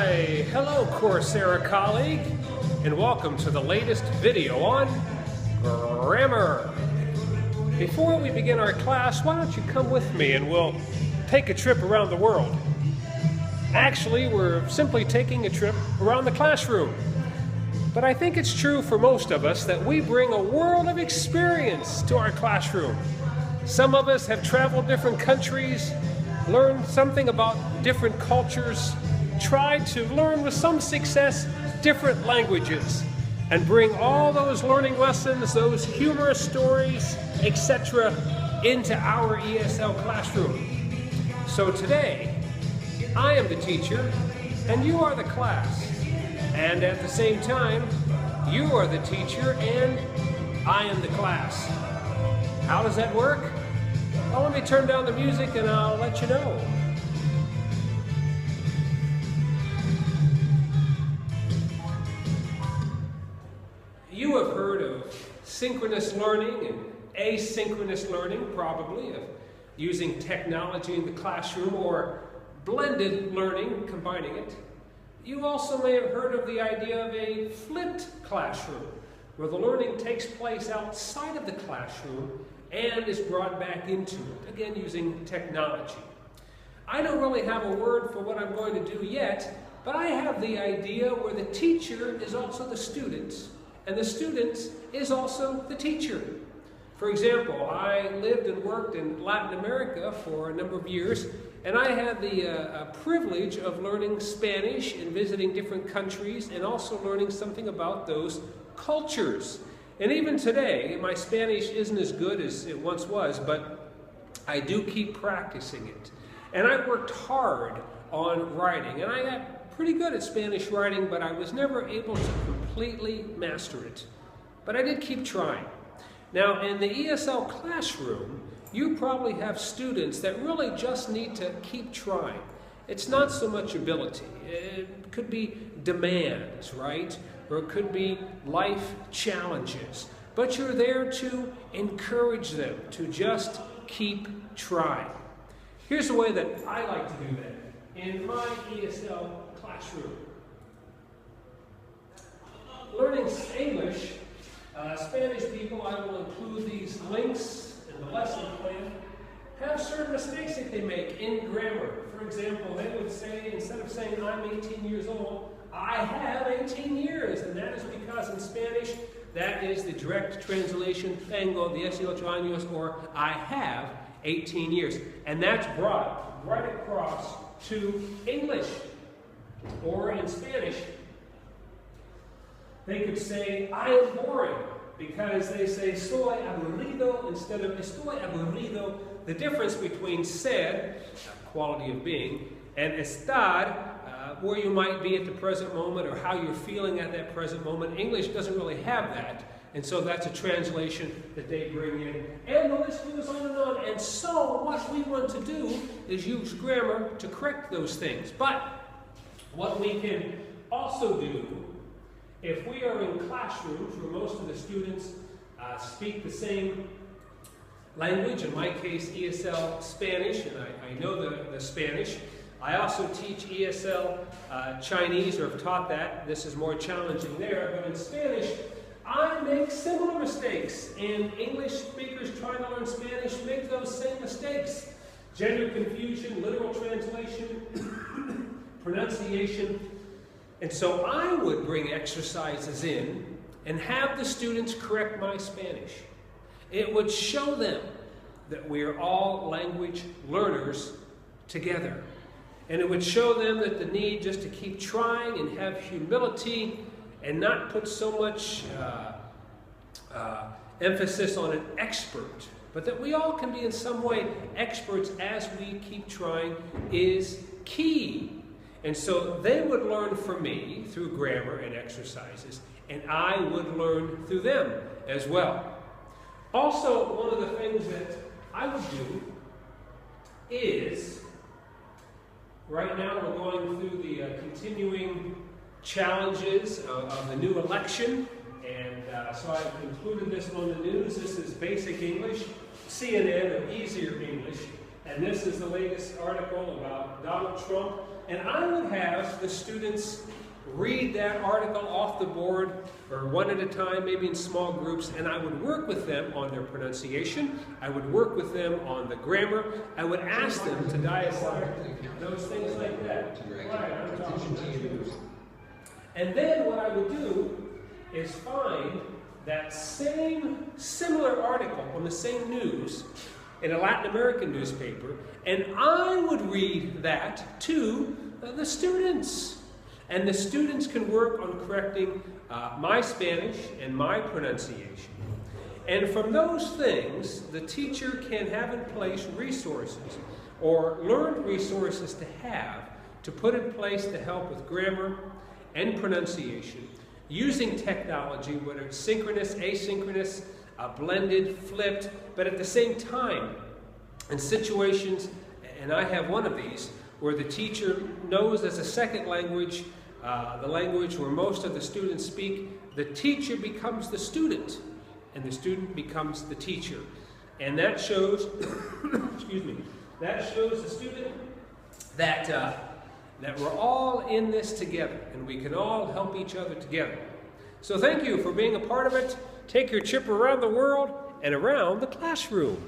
Why, hello Coursera colleague, and welcome to the latest video on grammar. Before we begin our class, why don't you come with me and we'll take a trip around the world. Actually, we're simply taking a trip around the classroom. But I think it's true for most of us that we bring a world of experience to our classroom. Some of us have traveled different countries, learned something about different cultures, tried to learn with some success different languages, and bring all those learning lessons, those humorous stories, etc. into our ESL classroom. So today, I am the teacher, and you are the class. And at the same time, you are the teacher, and I am the class. How does that work? Well, let me turn down the music and I'll let you know. You have heard of synchronous learning and asynchronous learning, probably, of using technology in the classroom, or blended learning, combining it. You also may have heard of the idea of a flipped classroom, where the learning takes place outside of the classroom and is brought back into it, again using technology. I don't really have a word for what I'm going to do yet, but I have the idea where the teacher is also the student, and the student is also the teacher. For example, I lived and worked in Latin America for a number of years, and I had the privilege of learning Spanish and visiting different countries, and also learning something about those cultures. And even today, my Spanish isn't as good as it once was, but I do keep practicing it. And I worked hard on writing, and I got pretty good at Spanish writing, but I was never able to completely master it. But I did keep trying. Now, in the ESL classroom, you probably have students that really just need to keep trying. It's not so much ability. It could be demands, right? Or it could be life challenges. But you're there to encourage them to just keep trying. Here's the way that I like to do that in my ESL classroom. Learning English, Spanish people, I will include these links in the lesson plan, have certain mistakes that they make in grammar. For example, they would say, instead of saying I'm 18 years old, I have 18 years, and that is because in Spanish, that is the direct translation, tengo 18 años, or I have 18 years. And that's brought right across to English. Or in Spanish, they could say, I am boring, because they say soy aburrido instead of estoy aburrido. The difference between ser, quality of being, and estar, where you might be at the present moment or how you're feeling at that present moment. English doesn't really have that, and so that's a translation that they bring in. And the list goes on and on. And so what we want to do is use grammar to correct those things. But what we can also do, if we are in classrooms where most of the students speak the same language, in my case ESL Spanish, and I know the Spanish. I also teach ESL Chinese, or have taught that. This is more challenging there. But in Spanish, I make similar mistakes. And English speakers trying to learn Spanish make those same mistakes. Gender confusion, literal translation, pronunciation. And so I would bring exercises in and have the students correct my Spanish. It would show them that we are all language learners together. And it would show them that the need just to keep trying and have humility and not put so much emphasis on an expert, but that we all can be in some way experts as we keep trying is key. And so they would learn from me through grammar and exercises, and I would learn through them as well. Also, one of the things that I would do is, right now we're going through the continuing challenges of the new election, and so I've included this on the news. This is Basic English, CNN, or Easier English, and this is the latest article about Donald Trump And I would have the students read that article off the board, or one at a time, maybe in small groups, and I would work with them on their pronunciation. I would work with them on the grammar. I would ask them to decipher those things like that. Right, I'm talking to you. And then what I would do is find that same similar article on the same news in a Latin American newspaper, and I would read that to the students. And the students can work on correcting my Spanish and my pronunciation. And from those things, the teacher can have in place resources or learned resources to put in place to help with grammar and pronunciation using technology, whether it's synchronous, asynchronous, blended, flipped, but at the same time, in situations, and I have one of these, where the teacher knows as a second language, the language where most of the students speak, the teacher becomes the student, and the student becomes the teacher. And that shows, excuse me, that shows the student that, that we're all in this together, and we can all help each other together. So thank you for being a part of it. Take your trip around the world and around the classroom.